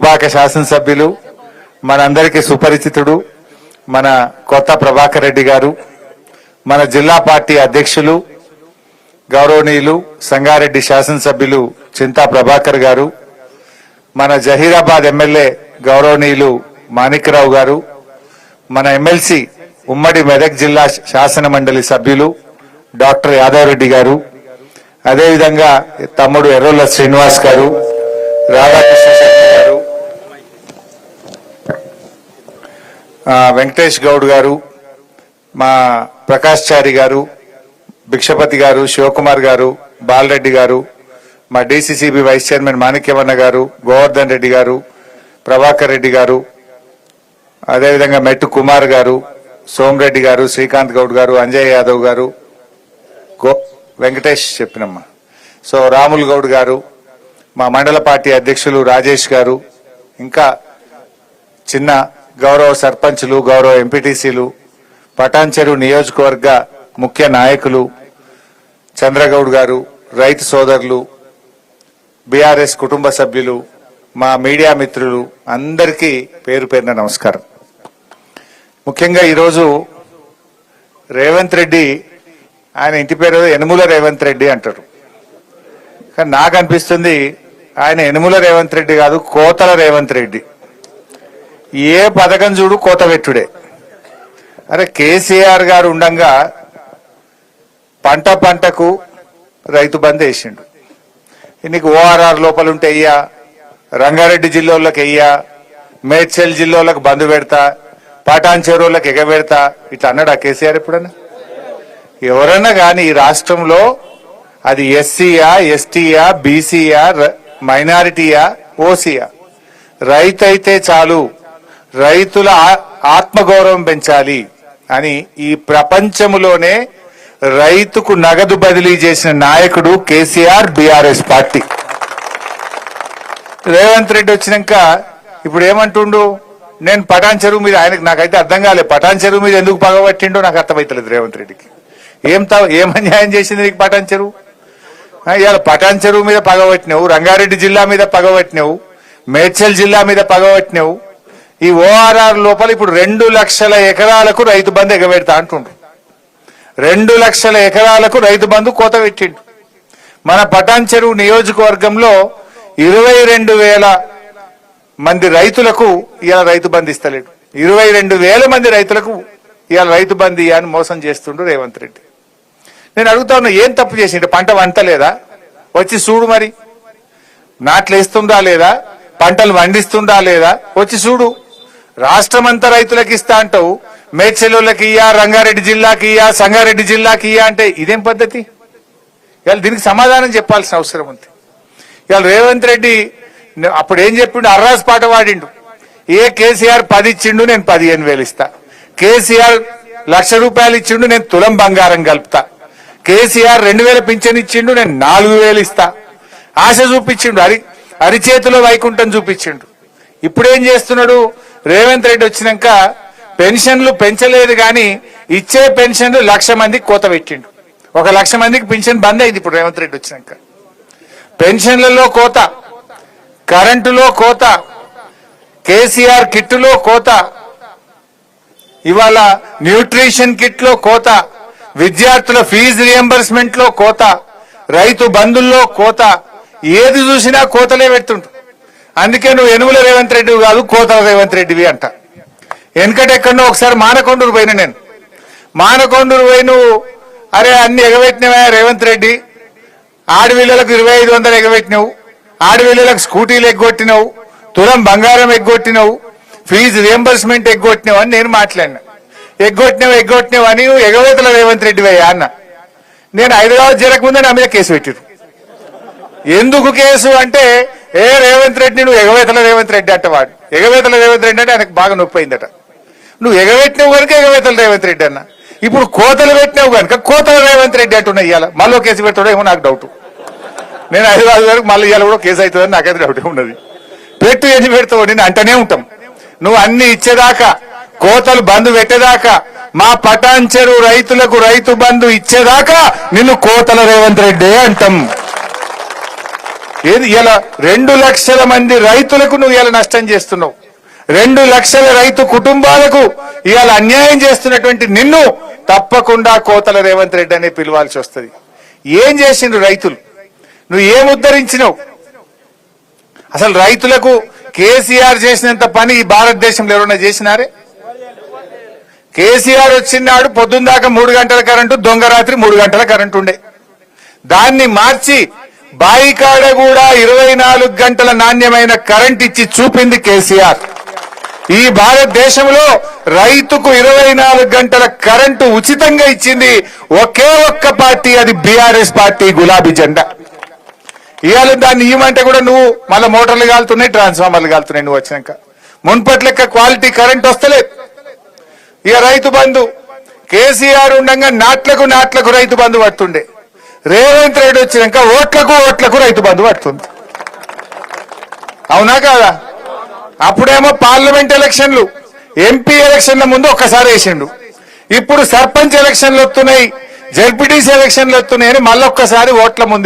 దుబ్బాక శాసనసభ్యులు మనందరికీ సుపరిచితుడు మన కొత్త ప్రభాకర్ రెడ్డి గారు, మన జిల్లా పార్టీ అధ్యక్షులు గౌరవనీయులు సంగారెడ్డి శాసనసభ్యులు చింతా ప్రభాకర్ గారు, మన జహీరాబాద్ ఎమ్మెల్యే గౌరవనీయులు మాణిక్యరావు గారు, మన ఎమ్మెల్సీ ఉమ్మడి మెదక్ జిల్లా శాసన మండలి సభ్యులు డాక్టర్ యాదవ్ రెడ్డి గారు, అదేవిధంగా తమ్ముడు ఎర్రోల్ల శ్రీనివాస్ గారు, రాధాకృష్ణ శర్మ గారు, వెంకటేష్ గౌడ్ గారు, మా ప్రకాష్ చారి గారు, భిక్షపతి గారు, శివకుమార్ గారు, బాలరెడ్డి గారు, మా డిసిసిబి వైస్ చైర్మన్ మాణిక్యవన్న గారు, గోవర్ధన్ రెడ్డి గారు, ప్రభాకర్ రెడ్డి గారు, అదేవిధంగా మెట్టు కుమార్ గారు, సోమరెడ్డి గారు, శ్రీకాంత్ గౌడ్ గారు, అంజయ్ యాదవ్ గారు, వెంకటేష్ చెప్పినమ్మా, సో రాముల్ గౌడ్ గారు, మా మండల పార్టీ అధ్యక్షులు రాజేష్ గారు, ఇంకా చిన్న గౌరవ సర్పంచులు, గౌరవ ఎంపీటీసీలు, పటాన్చెరు నియోజకవర్గ ముఖ్య నాయకులు చంద్రగౌడ్ గారు, రైతు సోదరులు, బీఆర్ఎస్ కుటుంబ సభ్యులు, మా మీడియా మిత్రులు అందరికీ పేరు పేరున నమస్కారం. ముఖ్యంగా ఈరోజు రేవంత్ రెడ్డి, ఆయన ఇంటి పేరు యనుమల రేవంత్ రెడ్డి అంటారు, కానీ నాకు అనిపిస్తుంది ఆయన యనుమల రేవంత్ రెడ్డి కాదు, కోతల రేవంత్ రెడ్డి. ఏ పథకం చూడు కోత పెట్టుడే. అరే కేసీఆర్ గారు ఉండంగా పంటకు రైతు బంద్ వేసిండు. నీకు ఓఆర్ఆర్ లోపల ఉంటే అయ్యా, రంగారెడ్డి జిల్లాలకు అయ్యా, మేడ్చల్ జిల్లాలకు బంద్ పెడతా, పటాన్ చెరువులకు ఎగబెడతా, ఇట్లా అన్నాడా కేసీఆర్ ఎప్పుడన్నా? ఎవరన్నా కానీ ఈ రాష్ట్రంలో అది ఎస్సీయా, ఎస్టీయా, బీసీయా, మైనారిటీయా, ఓసీయా, రైతు అయితే చాలు, రైతుల ఆత్మగౌరవం పెంచాలి అని ఈ ప్రపంచంలోనే రైతుకు నగదు బదిలీ చేసిన నాయకుడు కేసీఆర్, బీఆర్ఎస్ పార్టీ. రేవంత్ రెడ్డి వచ్చినాక ఇప్పుడు ఏమంటుండు, నేను పటాన్ చెరువు మీద, ఆయనకు నాకైతే అర్థం కాలేదు, పటాన్ చెరువు మీద ఎందుకు పగబట్టిండో నాకు అర్థమైతలేదు రేవంత్ రెడ్డికి. ఏం అన్యాయం చేసింది నీకు పటాన్ చెరువు? ఇవాళ పటాన్ చెరువు మీద పగబట్టినావు, రంగారెడ్డి జిల్లా మీద పగబట్టినావు, మేడ్చల్ జిల్లా మీద పగబట్టినావు. ఈ ఓఆర్ఆర్ లోపల ఇప్పుడు 2 లక్షల ఎకరాలకు రైతు బంధు ఎగబెడతా అంటుండ్రు. 2 లక్షల ఎకరాలకు రైతు బంధు కోత పెట్టిండు. మన పటాన్ చెరువు నియోజకవర్గంలో 22,000 మంది రైతులకు ఇవాళ రైతు బంధు ఇస్తలేడు. 22,000 మంది రైతులకు ఇవాళ రైతు బంధు అని మోసం చేస్తుండ్రు రేవంత్ రెడ్డి. నేను అడుగుతా ఉన్నా, ఏం తప్పు చేసిండు? పంట వంటలేదా? వచ్చి చూడు, మరి నాట్లు వేస్తుందా లేదా, పంటలు వండిస్తుందా లేదా, వచ్చి చూడు. రాష్ట్రం అంతా రైతులకు ఇస్తా అంటావు, మేడ్చల్లోకి ఇయ్యా, రంగారెడ్డి జిల్లాకి ఇయ్యా, సంగారెడ్డి జిల్లాకి ఇయ్యా అంటే ఇదేం పద్ధతి? ఇవాళ దీనికి సమాధానం చెప్పాల్సిన అవసరం ఉంది. ఇవాళ రేవంత్ రెడ్డి అప్పుడు ఏం చెప్పిండు? అర్రాస్ పాట వాడిండు. ఏ కేసీఆర్ 10 ఇచ్చిండు, నేను 15,000 ఇస్తా. కేసీఆర్ 1,00,000 రూపాయలు ఇచ్చిండు, నేను తులం బంగారం కలుపుతా. కేసీఆర్ 2,000 పింఛన్ ఇచ్చిండు, నేను 4,000 ఇస్తా. ఆశ చూపించిండు, అరిచేతిలో వైకుంఠం చూపించిండు. ఇప్పుడేం చేస్తున్నాడు రేవంత్ రెడ్డి? వచ్చినాక పెన్షన్లు పెంచలేదు కానీ ఇచ్చే పెన్షన్లు 1,00,000 మందికి కోత పెట్టిండు. 1,00,000 మందికి పెన్షన్ బంద్ అయింది ఇప్పుడు రేవంత్ రెడ్డి వచ్చినాక. పెన్షన్లలో కోత, కరెంటులో కోత, కేసీఆర్ కిట్లో కోత, ఇవాళ న్యూట్రిషన్ కిట్ లో కోత, విద్యార్థుల ఫీజు రియంబర్స్మెంట్ లో కోత, రైతు బంధుల్లో కోత, ఏది చూసినా కోతలే పెడుతుంటు. అందుకే నువ్వు యనుమల రేవంత్ రెడ్డి కాదు, కోతల రేవంత్ రెడ్డివి అంట. వెనకటెక్కడో ఒకసారి మానకొండూరు పోయిన నేను, మానకొండూరు పోయి నువ్వు అరే అన్ని ఎగబెట్టినవా రేవంత్ రెడ్డి, ఆడపిల్లలకు 2,500 ఎగబెట్టినావు, ఆడపిల్లలకు స్కూటీలు ఎగ్గొట్టినావు, తులం బంగారం ఎగ్గొట్టినావు, ఫీజు రియంబర్స్మెంట్ ఎగ్గొట్టినావు అని నేను మాట్లాడినా. ఎగ్గొట్టినావు అని నువ్వు ఎగవేతల రేవంత్ రెడ్డి అయ్యా అన్న. నేను హైదరాబాద్ జరగకముందే నా మీద కేసు పెట్టిరు. ఎందుకు కేసు అంటే, రేవంత్ రెడ్డి నువ్వు ఎగవేతల రేవంత్ రెడ్డి అంటవాడు. ఎగవేతల రేవంత్ రెడ్డి అంటే ఆయనకు బాగా నొప్పి అయిందట. నువ్వు ఎగవేట్టినావు కనుక ఎగవేతల రేవంత్ రెడ్డి అన్న. ఇప్పుడు కోతలు పెట్టినావు కనుక కోతల రేవంత్ రెడ్డి అంటున్నా. ఇవాళ మళ్ళీ కేసు పెడతాడో ఏమో నాకు డౌట్. నేను హైదరాబాద్ వరకు మళ్ళీ ఇవాళ కూడా కేసు అవుతుందని నాకైతే డౌట్ ఉన్నది. పెట్టు ఎన్ని పెడతావు, నేను అంటనే ఉంటాం. నువ్వు అన్ని ఇచ్చేదాకా, కోతలు బంధు పెట్టేదాకా, మా పటాన్ చెరువు రైతులకు రైతు బంధు ఇచ్చేదాకా నిన్ను కోతల రేవంత్ రెడ్డి అంటాం. ఏది ఇలా 2 లక్షల మంది రైతులకు నువ్వు ఇలా నష్టం చేస్తున్నావు. 2 లక్షల రైతు కుటుంబాలకు ఇవాళ అన్యాయం చేస్తున్నటువంటి నిన్ను తప్పకుండా కోతల రేవంత్ రెడ్డి అనే పిలవాల్సి వస్తుంది. ఏం చేసిండ్రు రైతులు? నువ్వు ఏం ఉద్ధరించినావు? అసలు రైతులకు కేసీఆర్ చేసినంత పని ఈ భారతదేశంలో ఎవరైనా చేసినారే? కేసీఆర్ వచ్చినాడు పొద్దున్న దాకా 3 గంటల కరెంటు, దొంగ రాత్రి 3 గంటల కరెంటు ఉండే. దాన్ని మార్చి బాయికాడ కూడా 24 గంటల నాణ్యమైన కరెంట్ ఇచ్చి చూపింది కేసీఆర్. ఈ భారతదేశంలో రైతుకు 24 గంటల కరెంటు ఉచితంగా ఇచ్చింది ఒకే ఒక్క పార్టీ, అది బీఆర్ఎస్ పార్టీ, గులాబీ జెండా. ఇవాళ దాన్ని ఇవ్వమంటే కూడా నువ్వు మళ్ళీ మోటార్లు కాలుతున్నాయి, ట్రాన్స్ఫార్మర్లు కాలుతున్నాయి. నువ్వు వచ్చినాక మున్పటి లెక్క క్వాలిటీ కరెంట్ వస్తలేదు. ఇక రైతు బంధు కేసీఆర్ ఉండగా నాట్లకు రైతు బంధు పడుతుండే. రేవంత్ రెడ్డి వచ్చినాక ఓట్లకు రైతు బంధు పడుతుంది. అవునా కాదా? అప్పుడేమో పార్లమెంట్ ఎలక్షన్లు, ఎంపీ ఎలక్షన్ల ముందు ఒక్కసారి వేసిండు. ఇప్పుడు సర్పంచ్ ఎలక్షన్లు వస్తున్నాయి, జడ్పీటీసీ ఎలక్షన్లు వస్తున్నాయని మళ్ళొక్కసారి ఓట్ల ముందు